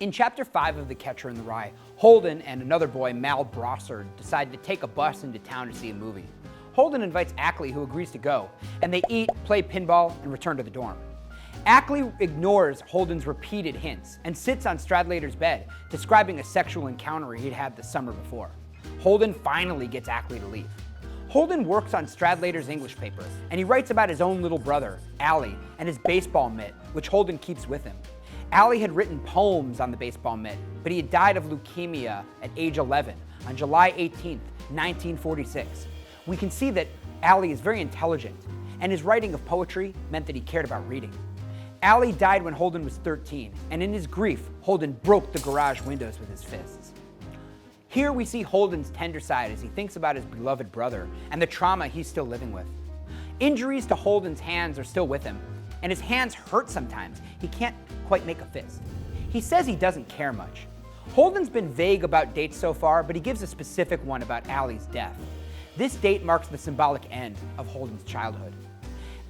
In Chapter 5 of The Catcher in the Rye, Holden and another boy, Mal Brossard, decide to take a bus into town to see a movie. Holden invites Ackley, who agrees to go, and they eat, play pinball, and return to the dorm. Ackley ignores Holden's repeated hints and sits on Stradlater's bed, describing a sexual encounter he'd had the summer before. Holden finally gets Ackley to leave. Holden works on Stradlater's English paper, and he writes about his own little brother, Allie, and his baseball mitt, which Holden keeps with him. Allie had written poems on the baseball mitt, but he had died of leukemia at age 11 on July 18, 1946. We can see that Allie is very intelligent, and his writing of poetry meant that he cared about reading. Allie died when Holden was 13, and in his grief, Holden broke the garage windows with his fists. Here we see Holden's tender side as he thinks about his beloved brother and the trauma he's still living with. Injuries to Holden's hands are still with him, and his hands hurt sometimes. He can't quite make a fist. He says he doesn't care much. Holden's been vague about dates so far, but he gives a specific one about Allie's death. This date marks the symbolic end of Holden's childhood.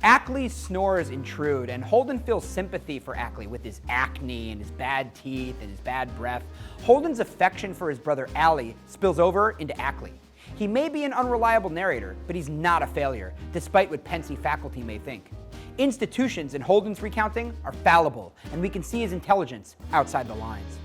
Ackley's snores intrude, and Holden feels sympathy for Ackley with his acne and his bad teeth and his bad breath. Holden's affection for his brother Allie spills over into Ackley. He may be an unreliable narrator, but he's not a failure, despite what Pensy faculty may think. Institutions in Holden's recounting are fallible, and we can see his intelligence outside the lines.